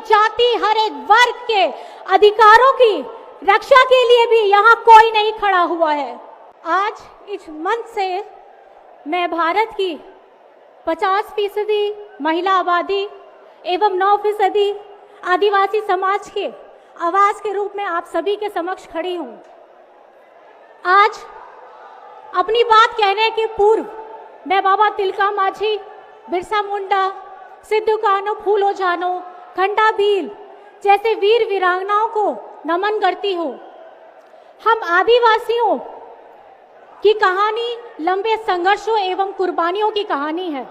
जाति, हर एक वर्ग के अधिकारों की रक्षा के लिए भी यहाँ कोई नहीं खड़ा हुआ है। आज इस मंच से मैं भारत की 50% महिला आबादी एवं 9% आदिवासी समाज के आवाज के रूप में आप सभी के समक्ष खड़ी हूँ। आज अपनी बात कहने के पूर्व मैं बाबा तिलका मांझी, बिरसा मुंडा, सिद्धू कान्हू फूलो जानो, खंडा भील जैसे वीर वीरांगनाओं को नमन करती हूँ। हम आदिवासियों की कहानी लंबे संघर्षों एवं कुर्बानियों की कहानी है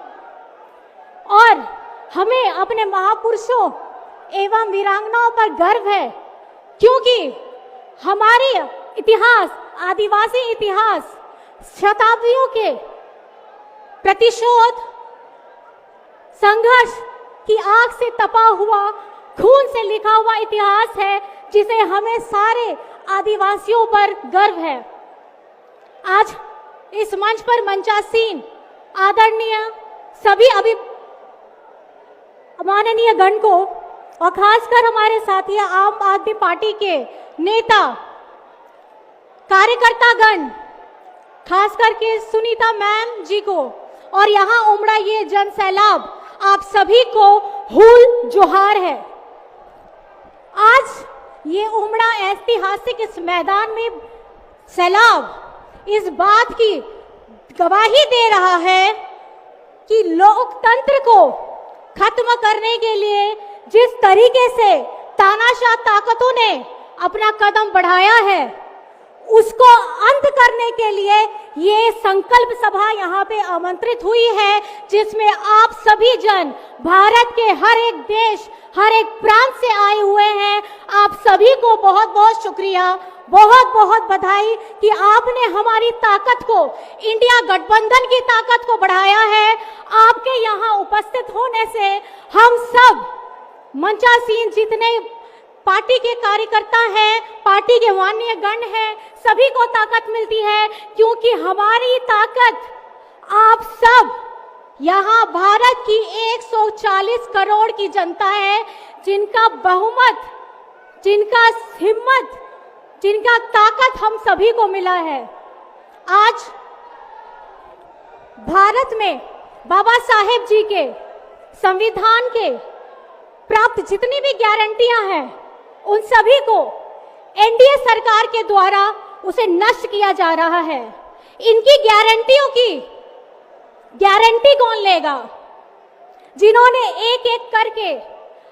और हमें अपने महापुरुषों एवं वीरांगनाओं पर गर्व है, क्योंकि हमारे इतिहास, आदिवासी इतिहास शताब्दियों के प्रतिशोध, संघर्ष की आग से तपा हुआ, खून से लिखा हुआ इतिहास है, जिसे हमें सारे आदिवासियों पर गर्व है। आज इस मंच पर मंचासीन आदरणीय सभी माननीय गण को और खासकर हमारे साथी आम आदमी पार्टी के नेता, कार्यकर्ता गण, खास करके सुनीता मैम जी को और यहाँ उमड़ा ये जन सैलाब, आप सभी को हुल जोहार है। आज ये उमड़ा ऐतिहासिक इस मैदान में सैलाब इस बात की गवाही दे रहा है कि लोकतंत्र को खत्म करने के लिए जिस तरीके से तानाशाह ताकतों ने अपना कदम बढ़ाया है, उसको अंत करने के लिए ये संकल्प सभा यहाँ पे आमंत्रित हुई है, जिसमें आप सभी जन भारत के हर एक देश, हर एक प्रांत से आए हुए हैं। आप सभी को बहुत बहुत शुक्रिया, बहुत बहुत बधाई कि आपने हमारी ताकत को, इंडिया गठबंधन की ताकत को बढ़ाया है। आपके यहाँ उपस्थित होने से हम सब मंचासीन जितने पार्टी के कार्यकर्ता हैं, पार्टी के माननीय गण हैं, सभी को ताकत मिलती है, क्योंकि हमारी ताकत आप सब यहाँ भारत की 140 करोड़ की जनता है, जिनका बहुमत, जिनका हिम्मत, जिनका ताकत हम सभी को मिला है। आज भारत में बाबा साहेब जी के संविधान के प्राप्त जितनी भी गारंटियां हैं, उन सभी को एनडीए सरकार के द्वारा उसे नष्ट किया जा रहा है। इनकी गारंटियों की गारंटी कौन लेगा? जिन्होंने एक एक करके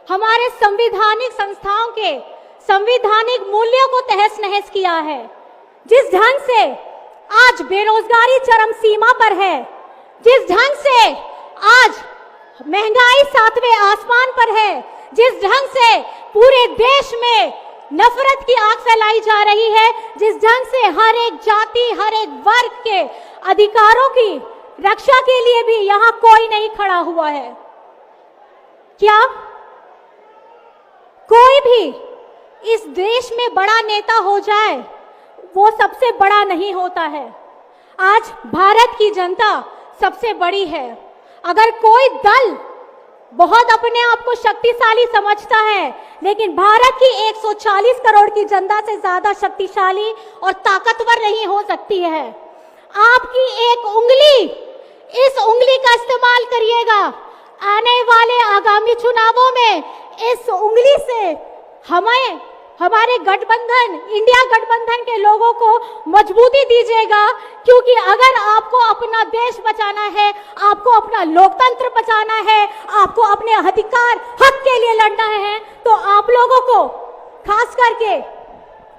हमारे संवैधानिक संस्थाओं के संवैधानिक मूल्यों को तहस नहस किया है। जिस ढंग से आज बेरोजगारी चरम सीमा पर है, जिस ढंग से आज महंगाई 7वें आसमान पर है, जिस ढंग से पूरे देश में नफरत की आग फैलाई जा रही है, जिस ढंग से हर एक जाति, हर एक वर्ग के अधिकारों की रक्षा के लिए भी यहाँ कोई नहीं खड़ा हुआ है। क्या कोई भी इस देश में बड़ा नेता हो जाए, वो सबसे बड़ा नहीं होता है। आज भारत की जनता सबसे बड़ी है। अगर कोई दल बहुत अपने आप को शक्तिशाली समझता है, लेकिन भारत की 140 करोड़ की जनता से ज्यादा शक्तिशाली और ताकतवर नहीं हो सकती है। आपकी एक उंगली, इस उंगली का इस्तेमाल करिएगा। आने वाले आगामी चुनावों में इस उंगली से हमें, हमारे गठबंधन, इंडिया गठबंधन के लोगों को मजबूती दीजिएगा, क्योंकि अगर आपको अपना देश बचाना है, आपको अपना लोकतंत्र बचाना है, आपको अपने अधिकार, हक के लिए लड़ना है, तो आप लोगों को खास करके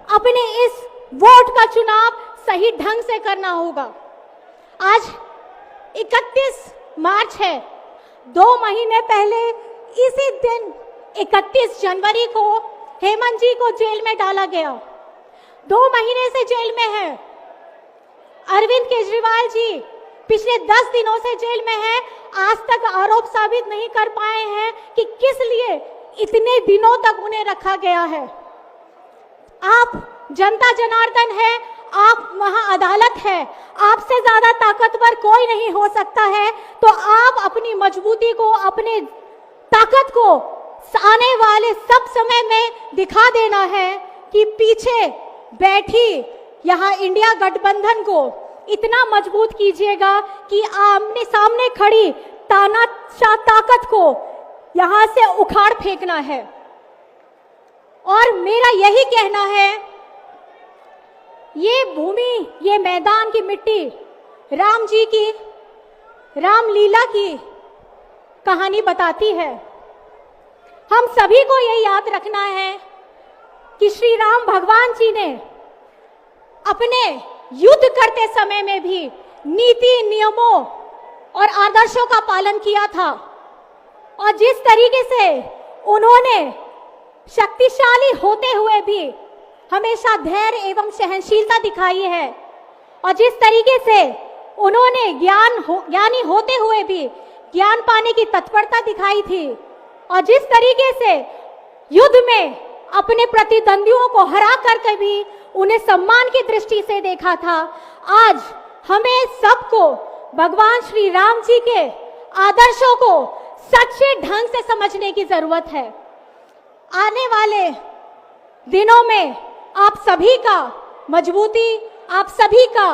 अपने इस वोट का चुनाव सही ढंग से करना होगा। आज 31 मार्च है। 2 महीने पहले इसी दिन 31 जनवरी को हेमंत जी को जेल में डाला गया। 2 महीने से जेल में है। अरविंद केजरीवाल जी पिछले 10 दिनों से जेल में है। आज तक आरोप साबित नहीं कर पाए हैं कि किस लिए इतने दिनों तक उन्हें रखा गया है। आप जनता जनार्दन है, आप महाअदालत है, आपसे ज्यादा ताकतवर कोई नहीं हो सकता है। तो आप अपनी मजबूती को, अपने ताकत को आने वाले सब समय में दिखा देना है कि पीछे बैठी यहाँ इंडिया गठबंधन को इतना मजबूत कीजिएगा कि आमने सामने खड़ी तानाशाह ताकत को यहाँ से उखाड़ फेंकना है। और मेरा यही कहना है, ये भूमि, ये मैदान की मिट्टी राम जी की रामलीला की कहानी बताती है। हम सभी को ये याद रखना है कि श्री राम भगवान जी ने अपने युद्ध करते समय में भी नीति, नियमों और आदर्शों का पालन किया था। और जिस तरीके से उन्होंने शक्तिशाली होते हुए भी हमेशा धैर्य एवं सहनशीलता दिखाई है, और जिस तरीके से उन्होंने ज्ञानी होते हुए भी ज्ञान पाने की तत्परता दिखाई थी, और जिस तरीके से युद्ध में अपने प्रतिद्वंदियों को हरा करके भी उन्हें सम्मान की दृष्टि से देखा था, आज हमें सबको भगवान श्री राम जी के आदर्शों को सच्चे ढंग से समझने की जरूरत है। आने वाले दिनों में आप सभी का मजबूती, आप सभी का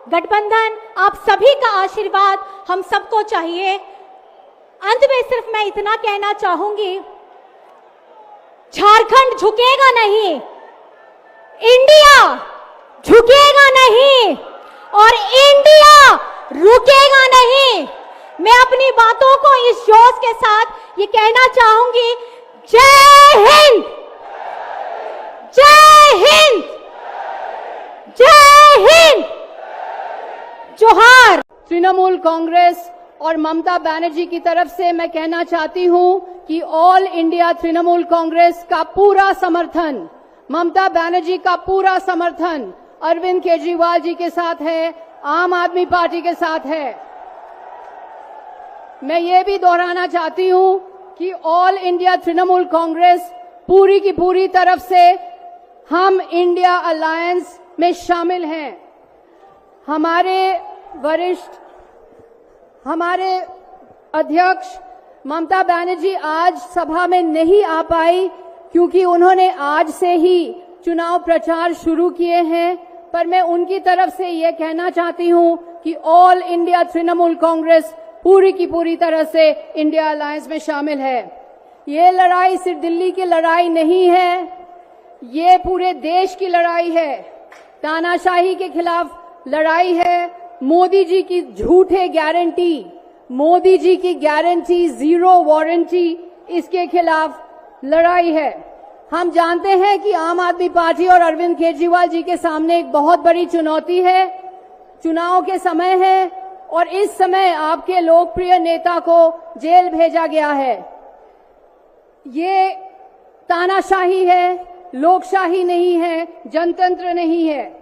गठबंधन, आप सभी का आशीर्वाद हम सबको चाहिए। अंत में सिर्फ मैं इतना कहना चाहूंगी, झारखंड झुकेगा नहीं, इंडिया झुकेगा नहीं और इंडिया रुकेगा नहीं। मैं अपनी बातों को इस जोश के साथ ये कहना चाहूंगी, जय हिंद, जय हिंद, जय हिंद, जोहार। तृणमूल कांग्रेस और ममता बनर्जी की तरफ से मैं कहना चाहती हूं कि ऑल इंडिया तृणमूल कांग्रेस का पूरा समर्थन, ममता बनर्जी का पूरा समर्थन अरविंद केजरीवाल जी के साथ है, आम आदमी पार्टी के साथ है। मैं ये भी दोहराना चाहती हूं कि ऑल इंडिया तृणमूल कांग्रेस पूरी की पूरी तरफ से हम इंडिया अलायंस में शामिल हैं। हमारे वरिष्ठ, हमारे अध्यक्ष ममता बनर्जी आज सभा में नहीं आ पाई क्योंकि उन्होंने आज से ही चुनाव प्रचार शुरू किए हैं, पर मैं उनकी तरफ से ये कहना चाहती हूं कि ऑल इंडिया तृणमूल कांग्रेस पूरी की पूरी तरह से इंडिया अलायंस में शामिल है। ये लड़ाई सिर्फ दिल्ली की लड़ाई नहीं है, ये पूरे देश की लड़ाई है, तानाशाही के खिलाफ लड़ाई है। मोदी जी की झूठे गारंटी, मोदी जी की गारंटी जीरो वारंटी, इसके खिलाफ लड़ाई है। हम जानते हैं कि आम आदमी पार्टी और अरविंद केजरीवाल जी के सामने एक बहुत बड़ी चुनौती है। चुनाव के समय है और इस समय आपके लोकप्रिय नेता को जेल भेजा गया है। ये तानाशाही है, लोकशाही नहीं है, जनतंत्र नहीं है।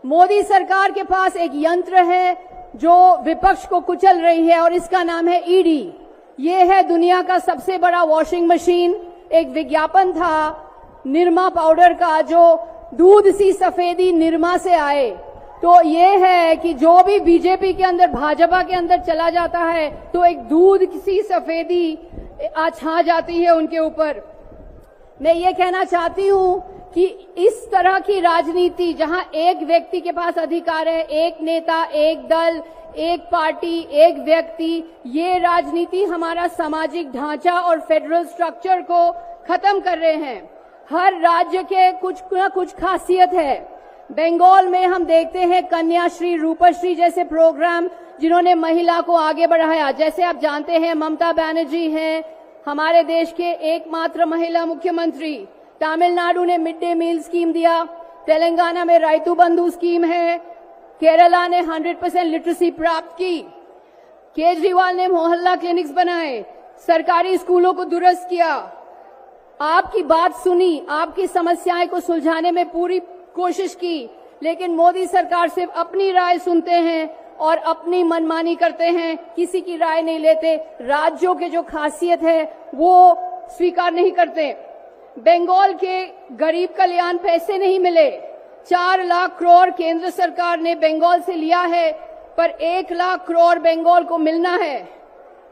मोदी सरकार के पास एक यंत्र है जो विपक्ष को कुचल रही है और इसका नाम है ईडी। ये है दुनिया का सबसे बड़ा वॉशिंग मशीन। एक विज्ञापन था निरमा पाउडर का जो दूध सी सफेदी निरमा से आए, तो ये है कि जो भी बीजेपी के अंदर, भाजपा के अंदर चला जाता है तो एक दूध सी सफेदी छा जाती है उनके ऊपर। मैं ये कहना चाहती हूं कि इस तरह की राजनीति जहां एक व्यक्ति के पास अधिकार है, एक नेता, एक दल, एक पार्टी, एक व्यक्ति, ये राजनीति हमारा सामाजिक ढांचा और फेडरल स्ट्रक्चर को खत्म कर रहे हैं। हर राज्य के कुछ न कुछ खासियत है। बंगाल में हम देखते हैं कन्याश्री, रूपश्री जैसे प्रोग्राम जिन्होंने महिला को आगे बढ़ाया। जैसे आप जानते हैं ममता बनर्जी हैं हमारे देश के एकमात्र महिला मुख्यमंत्री। तमिलनाडु ने मिड डे मील स्कीम दिया, तेलंगाना में राइतु बंधु स्कीम है, केरला ने 100% लिटरेसी प्राप्त की, केजरीवाल ने मोहल्ला क्लिनिक्स बनाए, सरकारी स्कूलों को दुरुस्त किया, आपकी बात सुनी, आपकी समस्याएं को सुलझाने में पूरी कोशिश की। लेकिन मोदी सरकार सिर्फ अपनी राय सुनते हैं और अपनी मनमानी करते हैं, किसी की राय नहीं लेते, राज्यों के जो खासियत है वो स्वीकार नहीं करते। बंगाल के गरीब कल्याण पैसे नहीं मिले, 4 लाख करोड़ केंद्र सरकार ने बंगाल से लिया है, पर 1 लाख करोड़ बंगाल को मिलना है।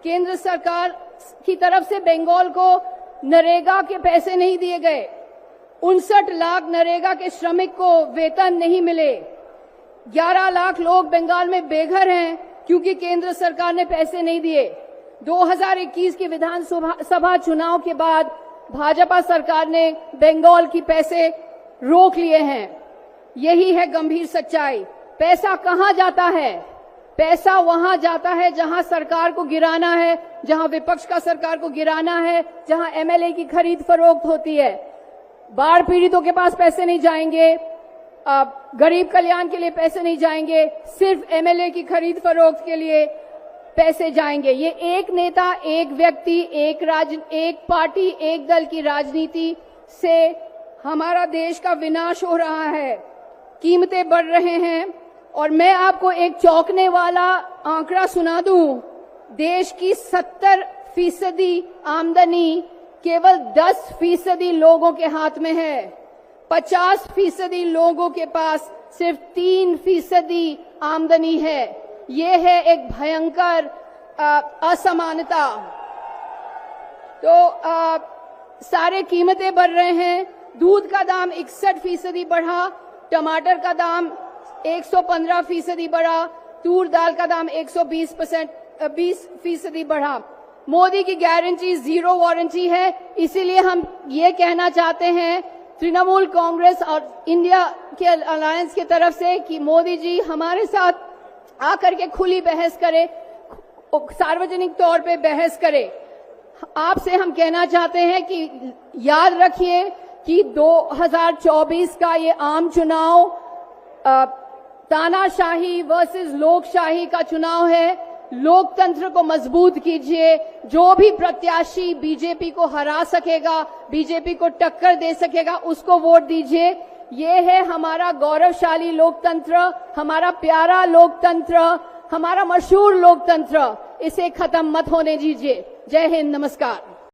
केंद्र सरकार की तरफ से बंगाल को नरेगा के पैसे नहीं दिए गए, 59 लाख नरेगा के श्रमिक को वेतन नहीं मिले, 11 लाख लोग बंगाल में बेघर हैं क्योंकि केंद्र सरकार ने पैसे नहीं दिए। 2021 के विधानसभा चुनाव के बाद भाजपा सरकार ने बंगाल की पैसे रोक लिए हैं। यही है गंभीर सच्चाई। पैसा कहां जाता है? पैसा वहां जाता है जहां सरकार को गिराना है, जहां विपक्ष का सरकार को गिराना है, जहां एमएलए की खरीद फरोख्त होती है। बाढ़ पीड़ितों के पास पैसे नहीं जाएंगे, गरीब कल्याण के लिए पैसे नहीं जाएंगे, सिर्फ एमएलए की खरीद फरोख्त के लिए पैसे जाएंगे। ये एक नेता, एक व्यक्ति, एक पार्टी, एक दल की राजनीति से हमारा देश का विनाश हो रहा है। कीमतें बढ़ रहे हैं और मैं आपको एक चौंकने वाला आंकड़ा सुना दूं। देश की 70% आमदनी केवल 10% लोगों के हाथ में है। 50% लोगों के पास सिर्फ 3% आमदनी है। ये है एक भयंकर असमानता। तो सारे कीमतें बढ़ रहे हैं। दूध का दाम 61% बढ़ा, टमाटर का दाम 115% बढ़ा, तूर दाल का दाम 120% बढ़ा। मोदी की गारंटी जीरो वारंटी है। इसीलिए हम ये कहना चाहते हैं तृणमूल कांग्रेस और इंडिया के अलायंस की तरफ से कि मोदी जी हमारे साथ आकर के खुली बहस करें, सार्वजनिक तौर पे बहस करें। आपसे हम कहना चाहते हैं कि याद रखिए कि 2024 का ये आम चुनाव तानाशाही वर्सेस लोकशाही का चुनाव है। लोकतंत्र को मजबूत कीजिए। जो भी प्रत्याशी बीजेपी को हरा सकेगा, बीजेपी को टक्कर दे सकेगा, उसको वोट दीजिए। ये है हमारा गौरवशाली लोकतंत्र, हमारा प्यारा लोकतंत्र, हमारा मशहूर लोकतंत्र। इसे खत्म मत होने दीजिए। जय हिंद, नमस्कार।